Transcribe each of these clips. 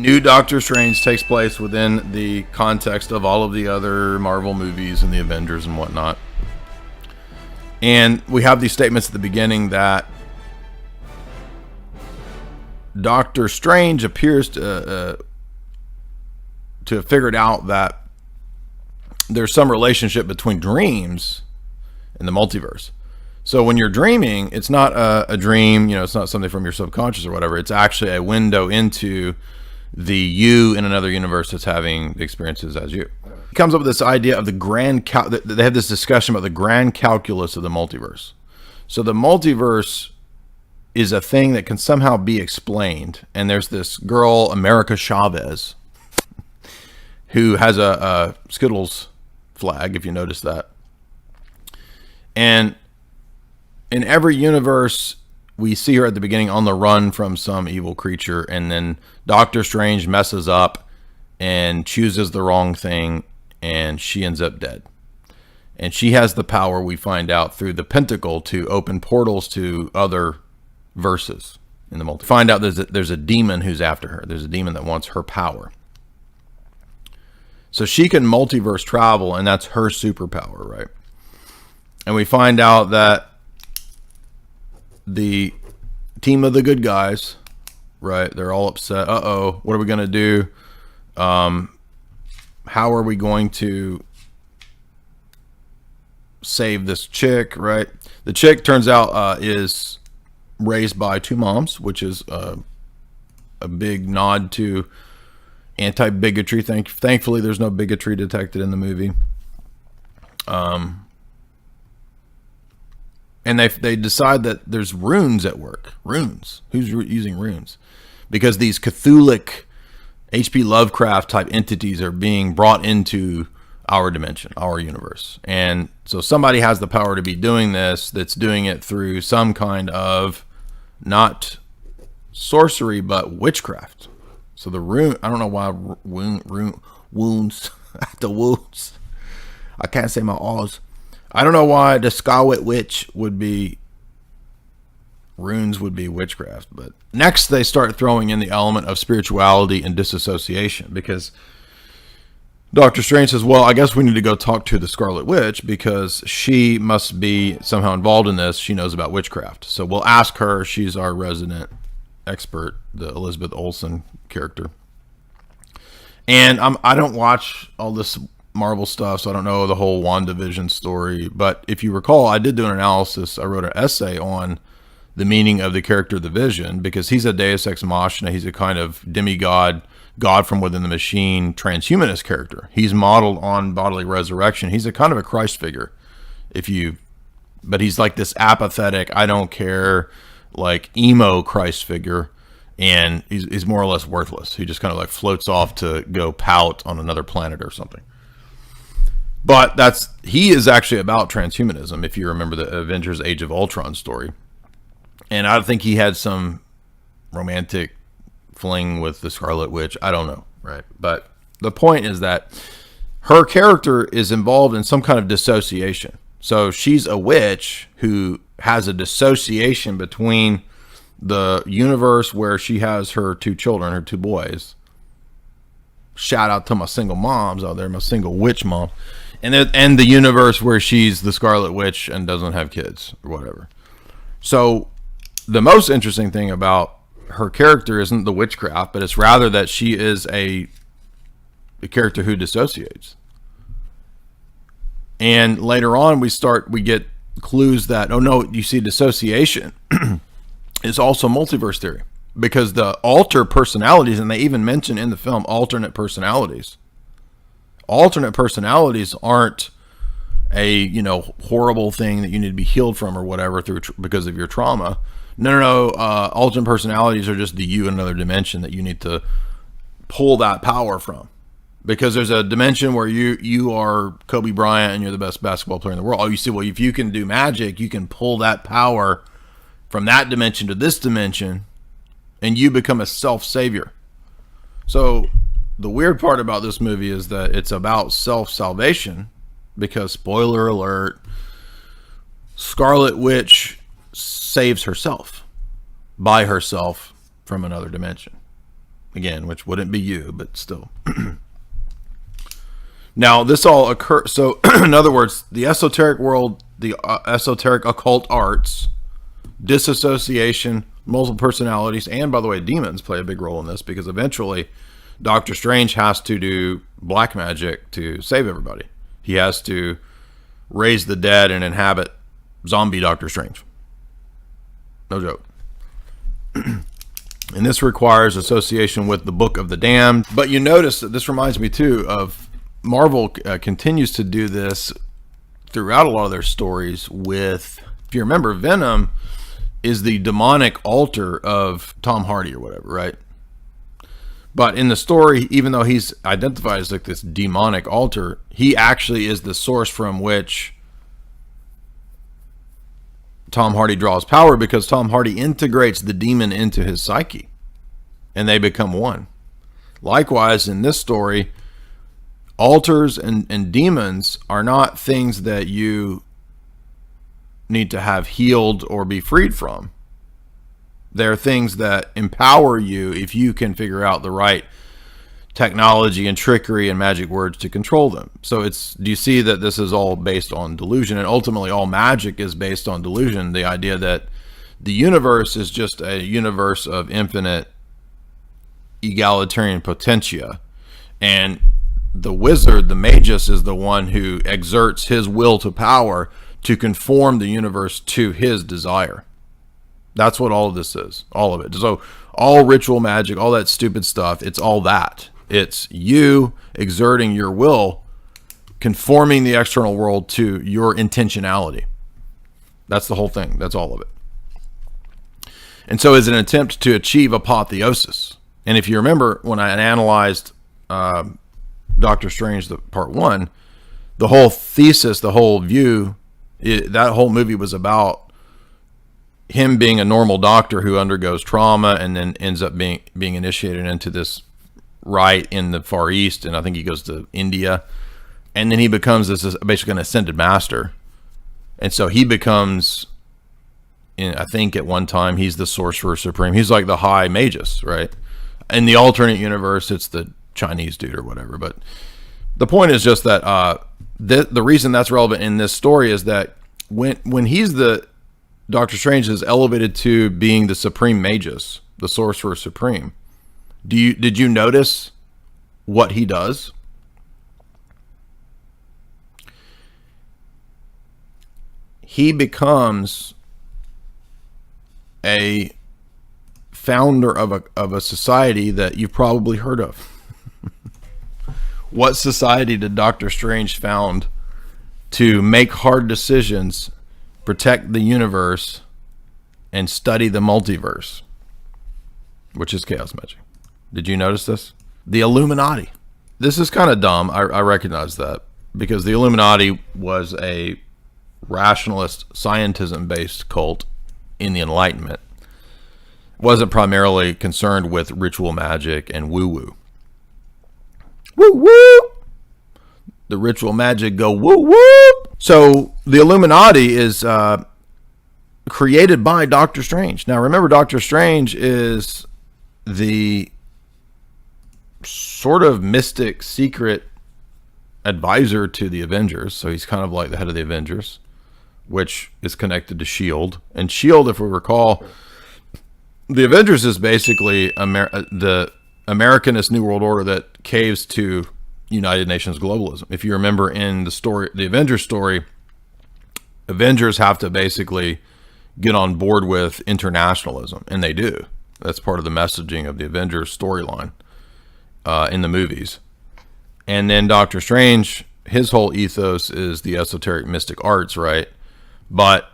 New Doctor Strange takes place within the context of all of the other Marvel movies and the Avengers and whatnot. And we have these statements at the beginning that Doctor Strange appears to have figured out that there's some relationship between dreams and the multiverse. So when you're dreaming, it's not a dream, it's not something from your subconscious or whatever. It's actually a window into the you in another universe that's having the experiences as you. He comes up with this idea of the they have this discussion about the grand calculus of the multiverse. So the multiverse is a thing that can somehow be explained. And there's this girl, America Chavez, who has a Skittles flag, if you notice that. And in every universe, we see her at the beginning on the run from some evil creature, and then Doctor Strange messes up and chooses the wrong thing, and she ends up dead. And she has the power, we find out, through the pentacle to open portals to other verses in the multiverse. Find out there's a demon who's after her. There's a demon that wants her power. So she can multiverse travel, and that's her superpower, right? And we find out that the team of the good guys, right, they're all upset. Uh-oh, what are we going to do? How are we going to save this chick, right? The chick, turns out, is raised by two moms, which is a big nod to anti-bigotry. Thankfully, there's no bigotry detected in the movie. And they decide that there's runes at work. Runes. Who's using runes? Because these Cthulhic, H.P. Lovecraft type entities are being brought into our dimension, our universe. And so somebody has the power to be doing this, that's doing it through some kind of, not sorcery, but witchcraft. So the rune, I don't know why wounds, the wounds. I can't say my R's. I don't know why the Scarlet Witch would be, runes would be witchcraft. But next they start throwing in the element of spirituality and disassociation, because Doctor Strange says, well, I guess we need to go talk to the Scarlet Witch because she must be somehow involved in this. She knows about witchcraft. So we'll ask her. She's our resident expert, the Elizabeth Olsen character. And I don't watch all this Marvel stuff, so I don't know the whole WandaVision story, but if you recall, I did do an analysis. I wrote an essay on the meaning of the character the Vision, because he's a Deus Ex Machina. He's a kind of demigod, God from within the machine, transhumanist character. He's modeled on bodily resurrection. He's a kind of a Christ figure, but he's like this apathetic, I don't care, like emo Christ figure, and he's more or less worthless. He just kind of like floats off to go pout on another planet or something. But he is actually about transhumanism, if you remember the Avengers Age of Ultron story. And I think he had some romantic fling with the Scarlet Witch. I don't know, right? But the point is that her character is involved in some kind of dissociation. So she's a witch who has a dissociation between the universe where she has her two children, her two boys. Shout out to my single moms out there, my single witch mom. And the universe where she's the Scarlet Witch and doesn't have kids or whatever. So the most interesting thing about her character isn't the witchcraft, but it's rather that she is a character who dissociates. And later on we get clues that, oh no, you see, dissociation is also multiverse theory, because the alter personalities, and they even mention in the film alternate personalities. Alternate personalities aren't a horrible thing that you need to be healed from or whatever because of your trauma. No. Alternate personalities are just the you in another dimension that you need to pull that power from, because there's a dimension where you are Kobe Bryant and you're the best basketball player in the world. Oh, you see, well, if you can do magic, you can pull that power from that dimension to this dimension, and you become a self-savior. So the weird part about this movie is that it's about self-salvation, because, spoiler alert, Scarlet Witch saves herself by herself from another dimension. again, which wouldn't be you, but still. Now, this all occurs. So, in other words, the esoteric world, the esoteric occult arts, dissociation, multiple personalities, and, by the way, demons play a big role in this, because eventually Doctor Strange has to do black magic to save everybody. He has to raise the dead and inhabit zombie Doctor Strange. No joke. And this requires association with the Book of the Damned. But you notice that this reminds me, too, of Marvel continues to do this throughout a lot of their stories with, if you remember, Venom is the demonic alter of Tom Hardy or whatever, right? But in the story, even though he's identified as like this demonic alter, he actually is the source from which Tom Hardy draws power, because Tom Hardy integrates the demon into his psyche and they become one. Likewise, in this story, altars and demons are not things that you need to have healed or be freed from. They're things that empower you if you can figure out the right technology and trickery and magic words to control them. So do you see that this is all based on delusion, and ultimately all magic is based on delusion? The idea that the universe is just a universe of infinite egalitarian potentia, and the wizard, the magus, is the one who exerts his will to power to conform the universe to his desire. That's what all of this is, all of it. So all ritual magic, all that stupid stuff, it's all that. It's you exerting your will, conforming the external world to your intentionality. That's the whole thing. That's all of it. And so it's an attempt to achieve apotheosis. And if you remember, when I analyzed Doctor Strange, the part 1, the whole thesis, the whole view, that whole movie was about him being a normal doctor who undergoes trauma and then ends up being initiated into this rite in the Far East, and I think he goes to India, and then he becomes this basically an ascended master. And so he becomes, I think at one time, he's the sorcerer supreme. He's like the high magus, right? In the alternate universe, it's the Chinese dude or whatever. But the point is just that the reason that's relevant in this story is that when he's Doctor Strange is elevated to being the supreme magus, the sorcerer supreme. Did you notice what he does? He becomes a founder of a society that you've probably heard of. What society did Doctor Strange found to make hard decisions, protect the universe, and study the multiverse, which is chaos magic? Did you notice this? The Illuminati. This is kind of dumb. I recognize that, because the Illuminati was a rationalist, scientism-based cult in the Enlightenment. It wasn't primarily concerned with ritual magic and woo-woo. Woo-woo! The ritual magic go woo-woo! So the Illuminati is created by Doctor Strange. Now remember, Doctor Strange is the sort of mystic, secret advisor to the Avengers. So he's kind of like the head of the Avengers, which is connected to S.H.I.E.L.D. And S.H.I.E.L.D., if we recall, the Avengers is basically the Americanist New World Order that caves to United Nations globalism. If you remember in the story, the Avengers story, Avengers have to basically get on board with internationalism, and they do. That's part of the messaging of the Avengers storyline in the movies. And then Doctor Strange, his whole ethos is the esoteric mystic arts, right? But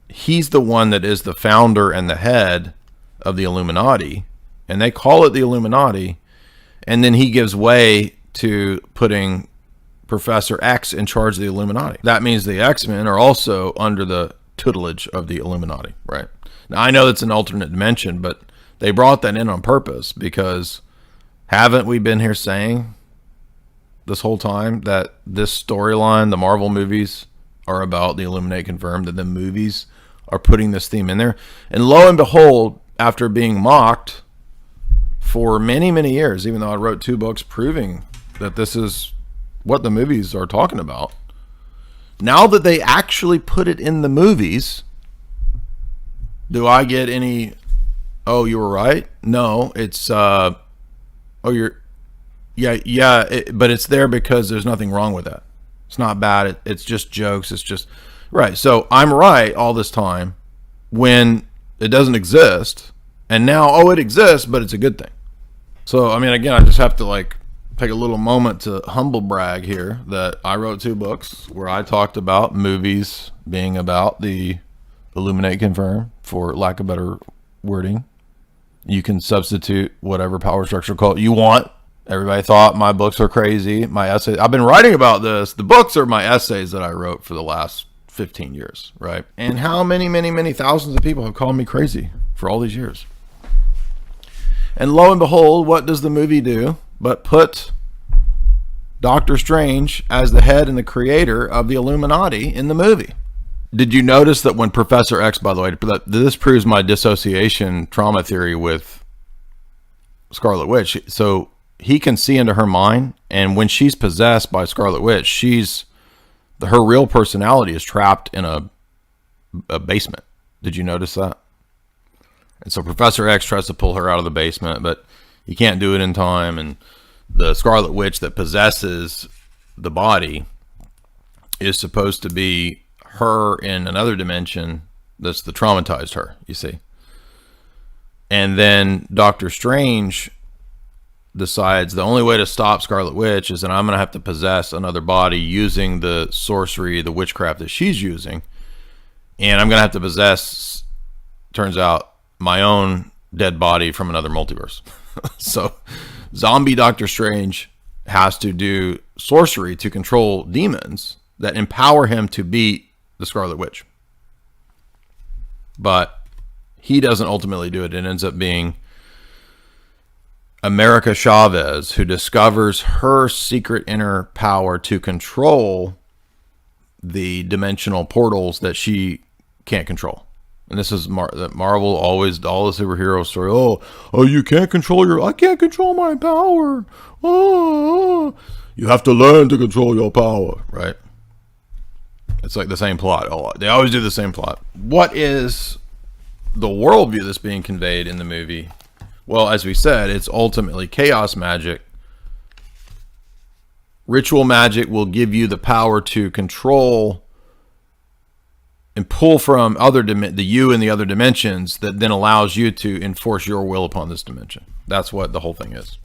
he's the one that is the founder and the head of the Illuminati, and they call it the Illuminati, and then he gives way to putting Professor X in charge of the Illuminati. That means the X-Men are also under the tutelage of the Illuminati, right? Now, I know that's an alternate dimension, but they brought that in on purpose, because haven't we been here saying this whole time that this storyline, the Marvel movies, are about the Illuminati? Confirmed that the movies are putting this theme in there. And lo and behold, after being mocked for many, many years, even though I wrote 2 books proving that this is what the movies are talking about. Now that they actually put it in the movies, do I get any, oh, you were right? No, it's, oh, you're, yeah, but it's there because there's nothing wrong with that. It's not bad. It's just jokes. It's just, right. So I'm right all this time when it doesn't exist. And now, oh, it exists, but it's a good thing. So, I mean, again, I just have to like take a little moment to humble brag here that I wrote 2 books where I talked about movies being about the Illuminati confirm, for lack of better wording. You can substitute whatever power structure cult you want. Everybody thought my books are crazy. My essays, I've been writing about this. The books are my essays that I wrote for the last 15 years, right? And how many, many, many thousands of people have called me crazy for all these years. And lo and behold, what does the movie do but put Doctor Strange as the head and the creator of the Illuminati in the movie? Did you notice that when Professor X, by the way, this proves my dissociation trauma theory with Scarlet Witch. So he can see into her mind, and when she's possessed by Scarlet Witch, her real personality is trapped in a basement. Did you notice that? And so Professor X tries to pull her out of the basement, but he can't do it in time. And the Scarlet Witch that possesses the body is supposed to be her in another dimension that's the traumatized her, you see. And then Doctor Strange decides the only way to stop Scarlet Witch is that I'm going to have to possess another body using the sorcery, the witchcraft that she's using. And I'm going to have to possess, turns out, my own dead body from another multiverse. So zombie Doctor Strange has to do sorcery to control demons that empower him to beat the Scarlet Witch. But he doesn't ultimately do it. It ends up being America Chavez who discovers her secret inner power to control the dimensional portals that she can't control. And this is Marvel always, all the superhero story. Oh, you can't control I can't control my power. Oh, you have to learn to control your power, right? It's like the same plot. Oh, they always do the same plot. What is the worldview that's being conveyed in the movie? Well, as we said, it's ultimately chaos magic. Ritual magic will give you the power to control and pull from the you in the other dimensions that then allows you to enforce your will upon this dimension. That's what the whole thing is.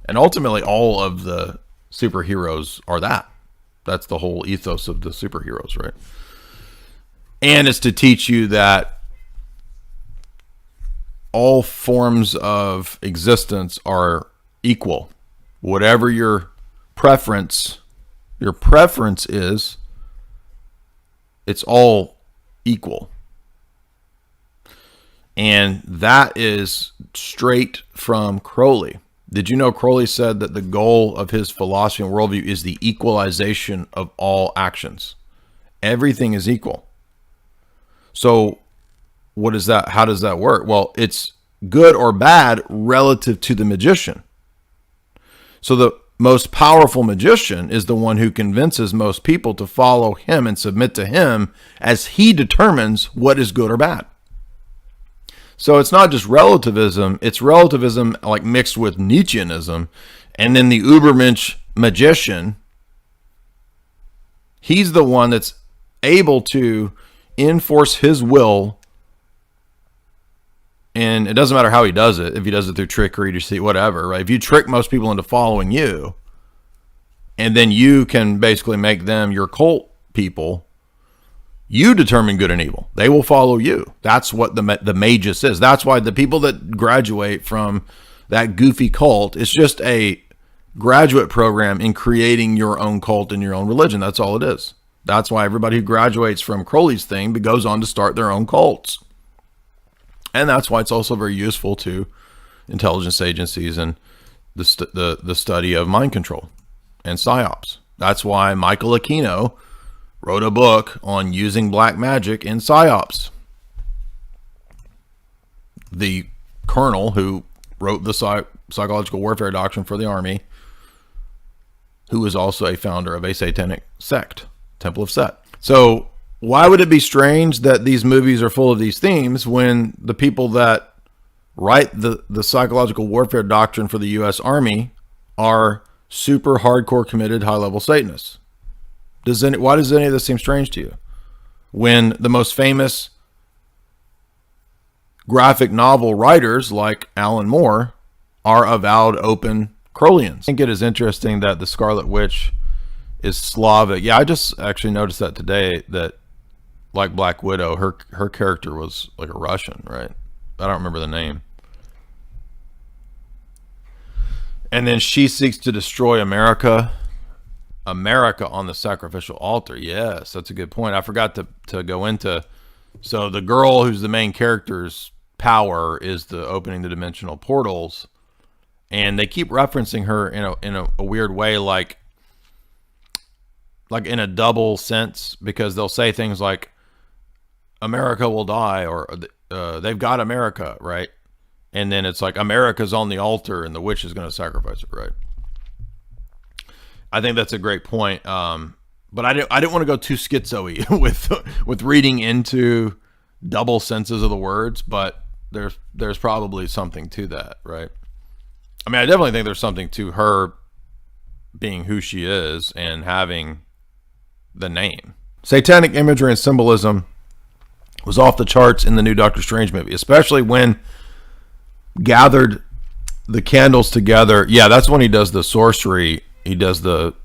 And ultimately, all of the superheroes are that. That's the whole ethos of the superheroes, right? And it's to teach you that all forms of existence are equal. Whatever your preference is, it's all equal. And that is straight from Crowley. Did you know Crowley said that the goal of his philosophy and worldview is the equalization of all actions? Everything is equal. So what is that? How does that work? Well, it's good or bad relative to the magician. So the most powerful magician is the one who convinces most people to follow him and submit to him as he determines what is good or bad. So it's not just relativism, it's relativism like mixed with Nietzscheanism. And then the Ubermensch magician, he's the one that's able to enforce his will. And it doesn't matter how he does it. If he does it through trickery, deceit, whatever, right? If you trick most people into following you, and then you can basically make them your cult people, you determine good and evil. They will follow you. That's what the magus is. That's why the people that graduate from that goofy cult, it's just a graduate program in creating your own cult and your own religion. That's all it is. That's why everybody who graduates from Crowley's thing goes on to start their own cults. And that's why it's also very useful to intelligence agencies and the study of mind control and psyops. That's why Michael Aquino wrote a book on using black magic in psyops. The colonel who wrote the psychological warfare doctrine for the army, who was also a founder of a satanic sect, Temple of Set. So why would it be strange that these movies are full of these themes when the people that write the psychological warfare doctrine for the U.S. Army are super hardcore committed high-level Satanists? Why does any of this seem strange to you? When the most famous graphic novel writers like Alan Moore are avowed open Crowleyans. I think it is interesting that the Scarlet Witch is Slavic. Yeah, I just actually noticed that today, that like Black Widow, her character was like a Russian, right? I don't remember the name. And then she seeks to destroy America on the sacrificial altar. Yes, that's a good point. I forgot to go into. So the girl who's the main character's power is the opening the dimensional portals, and they keep referencing her in a weird way, like in a double sense, because they'll say things like America will die, or they've got America, right? And then it's like America's on the altar and the witch is going to sacrifice it, right? I think that's a great point. But I didn't want to go too schizo-y with reading into double senses of the words, but there's probably something to that, right? I mean, I definitely think there's something to her being who she is and having the name. Satanic imagery and symbolism was off the charts in the new Doctor Strange movie, especially when gathered the candles together. Yeah, that's when he does the sorcery. He does the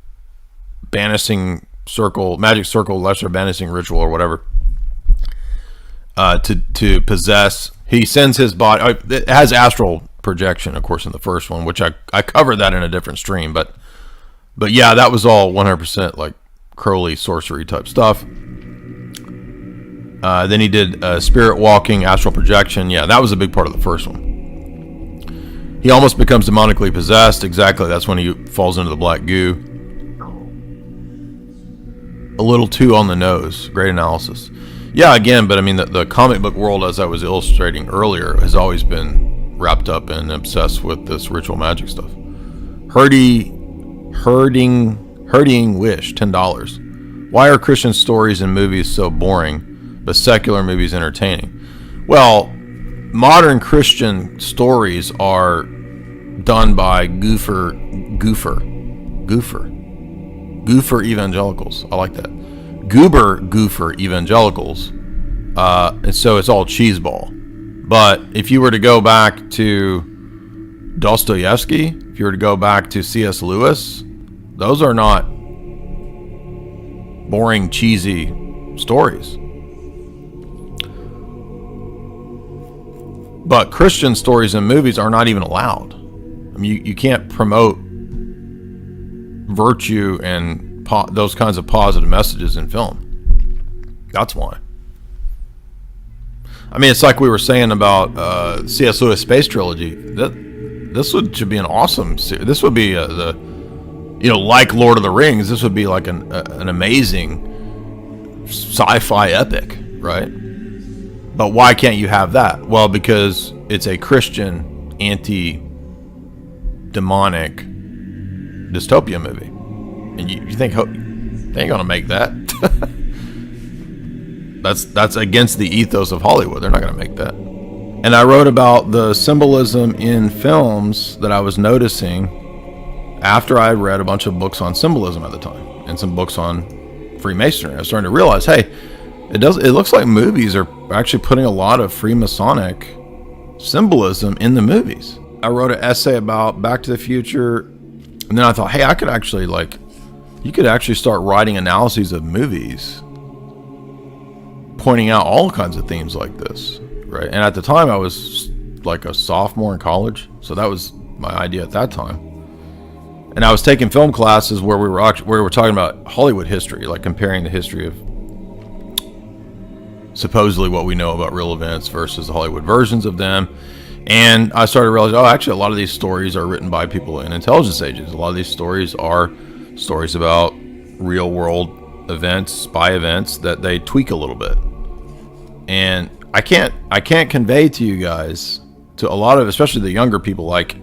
banishing circle, magic circle, lesser banishing ritual, or whatever, to possess. He sends his body. It has astral projection, of course, in the first one, which I covered that in a different stream. But yeah, that was all 100% like Crowley sorcery type stuff. Then he did spirit walking, astral projection. Yeah, that was a big part of the first one. He almost becomes demonically possessed. Exactly. That's when he falls into the black goo. A little too on the nose. Great analysis. Yeah, again, but I mean, the comic book world, as I was illustrating earlier, has always been wrapped up and obsessed with this ritual magic stuff. Hurting Wish, $10. Why are Christian stories and movies so boring, but secular movies entertaining? Well, modern Christian stories are done by goofer evangelicals. I like that. Goofer evangelicals. And so it's all cheeseball. But if you were to go back to Dostoevsky, if you were to go back to C.S. Lewis, those are not boring, cheesy stories. But Christian stories and movies are not even allowed. I mean, you can't promote virtue and those kinds of positive messages in film. That's why. I mean, it's like we were saying about C.S. Lewis Space Trilogy. This should be an awesome series. This would be like Lord of the Rings. This would be like an amazing sci-fi epic, right? But why can't you have that? Well, because it's a Christian anti-demonic dystopia movie. And you think they ain't gonna make that. That's against the ethos of Hollywood. They're not gonna make that. And I wrote about the symbolism in films that I was noticing after I read a bunch of books on symbolism at the time and some books on Freemasonry. I was starting to realize, hey, it looks like movies are actually putting a lot of Freemasonic symbolism in the movies. I wrote an essay about Back to the Future, and then I thought, hey, you could actually start writing analyses of movies, pointing out all kinds of themes like this, right? And at the time, I was like a sophomore in college, so that was my idea at that time. And I was taking film classes where we were talking about Hollywood history, like comparing the history of supposedly what we know about real events versus the Hollywood versions of them. And I started to realize, actually, a lot of these stories are written by people in intelligence agencies. A lot of these stories are stories about real world events, spy events that they tweak a little bit. And I can't convey to you guys to a lot of, especially the younger people, like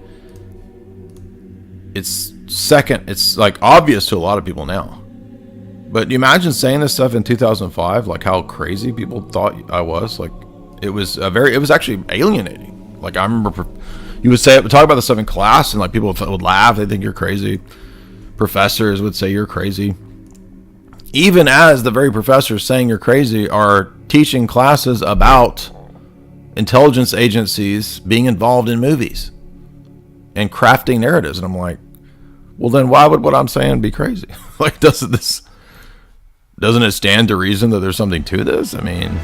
it's like obvious to a lot of people now. But you imagine saying this stuff in 2005, like how crazy people thought I was. Like it was actually alienating. Like I remember you would talk about this stuff in class, and like people would laugh. They think you're crazy. Professors would say you're crazy. Even as the very professors saying you're crazy are teaching classes about intelligence agencies being involved in movies and crafting narratives. And I'm like, well, then why would what I'm saying be crazy? Like, doesn't it stand to reason that there's something to this? I mean,